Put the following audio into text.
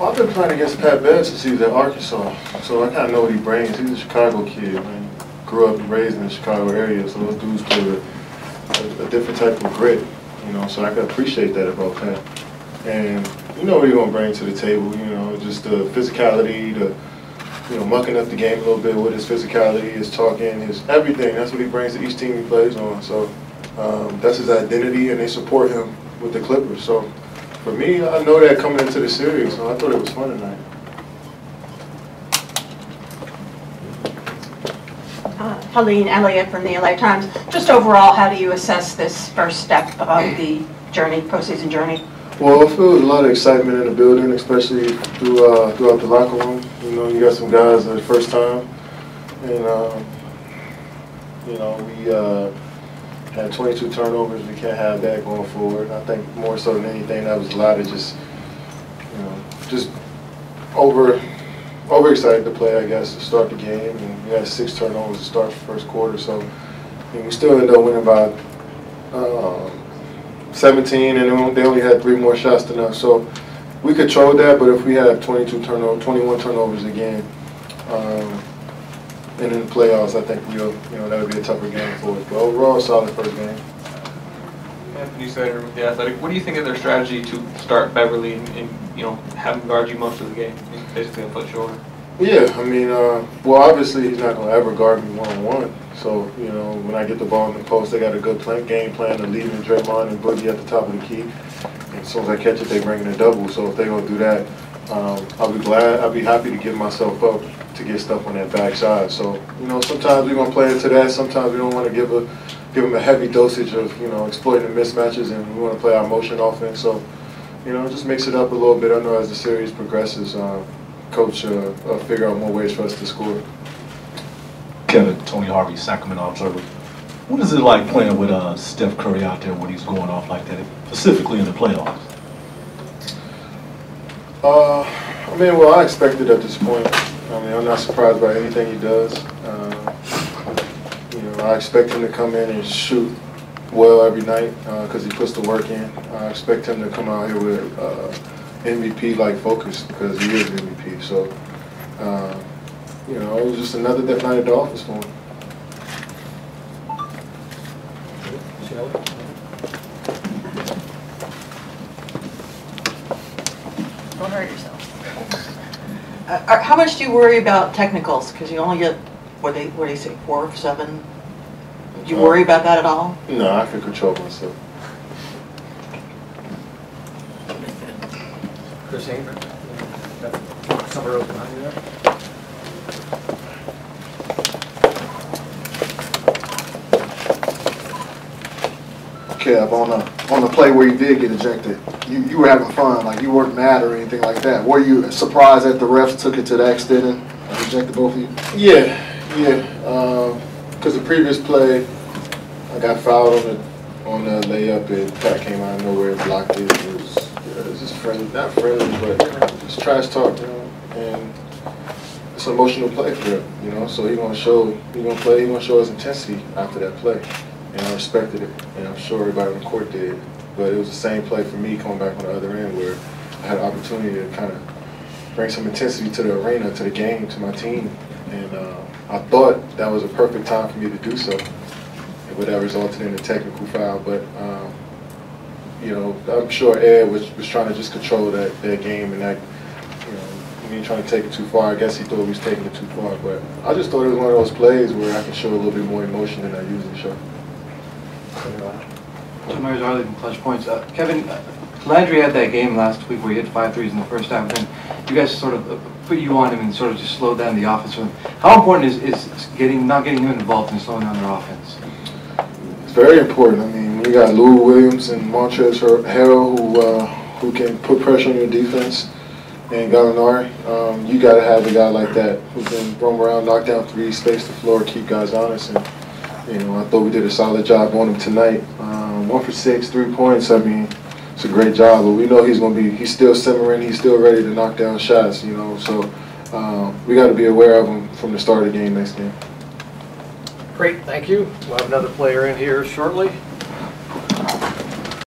Well, I've been playing against Pat Bev since he was at Arkansas, so I kind of know what he brings. He's a Chicago kid, man. Grew up and raised in the Chicago area, so those dudes play with a different type of grit, you know, so I can appreciate that about Pat. And you know what he's going to bring to the table, you know, just the physicality, the, you know, mucking up the game a little bit with his physicality, his talking, his everything. That's what he brings to each team he plays on. So that's his identity, and they support him with the Clippers. So for me, I know that coming into the series, so I thought it was fun tonight. Helene Elliott from the LA Times. Just overall, how do you assess this first step of the journey, postseason journey? Well, I feel a lot of excitement in the building, especially throughout the locker room. You know, you got some guys that are first time, and you know, we had 22 turnovers. We can't have that going forward. I think more so than anything, that was a lot of just, you know, just overexcited to play, I guess, to start the game. And we had 6 turnovers to start the first quarter, so I mean, we still ended up winning by 17, and they only had 3 more shots than us. So we controlled that, but if we had 21 turnovers again, and in the playoffs, I think that would be a tougher game for us. But overall, solid first game. Anthony Sater with The Athletic. What do you think of their strategy to start Beverley and you know, have him guard you most of the game? He's basically a foot shorter. Yeah, I mean, well, obviously he's not going to ever guard me one-on-one. So, you know, when I get the ball in the post, they got a good game plan of leaving Draymond and Boogie at the top of the key. And as soon as I catch it, they bring in a double. So if they're going to do that, I'll be happy to give myself up to get stuff on that backside. So, you know, sometimes we're going to play into that. Sometimes we don't want to give them a heavy dosage of, you know, exploiting the mismatches, and we want to play our motion offense. So, you know, just mix it up a little bit. I know as the series progresses, Coach will figure out more ways for us to score. Kevin, Tony Harvey, Sacramento Observer. What is it like playing with Steph Curry out there when he's going off like that, specifically in the playoffs? I mean, well, I expect it at this point. I mean, I'm not surprised by anything he does. You know, I expect him to come in and shoot well every night because he puts the work in. I expect him to come out here with MVP-like focus because he is MVP. So, you know, it was just another night at the office for him. Don't hurt yourself. How much do you worry about technicals? Because you only get, what do you say, 4 of 7? Do you worry about that at all? No, I can control myself. Chris Hamer, somewhere open behind you there. Kev, on the play where you did get ejected, you were having fun, like you weren't mad or anything like that. Were you surprised that the refs took it to that extent and ejected both of you? Yeah. Because the previous play, I got fouled on the layup, and Pat came out of nowhere and blocked it. It was just friendly, not friendly, but just trash talk, you know. And it's an emotional play for him, you know. So he's gonna show his intensity after that play, and I respected it, and I'm sure everybody on the court did. But it was the same play for me coming back on the other end, where I had an opportunity to kind of bring some intensity to the arena, to the game, to my team, and I thought that was a perfect time for me to do so, but that resulted in a technical foul. But you know, I'm sure Ed was trying to just control that game, and that, you know, me trying to take it too far. I guess he thought he was taking it too far, but I just thought it was one of those plays where I can show a little bit more emotion than I usually show. Tom Myers, Arlington, Clutch Points. Kevin, Landry had that game last week where he hit 5 threes in the first half, and then you guys sort of put you on him and sort of just slowed down the offense for him. How important is not getting him involved in slowing down their offense? It's very important. I mean, when you got Lou Williams and Montrezl Harrell who can put pressure on your defense, and Gallinari, you got to have a guy like that who can roam around, knock down threes, space the floor, keep guys honest. And you know, I thought we did a solid job on him tonight. 1 for 6, 3 points. I mean, it's a great job, but we know he's still simmering, he's still ready to knock down shots, you know, so we got to be aware of him from the start of the game next game. Great, thank you. We'll have another player in here shortly.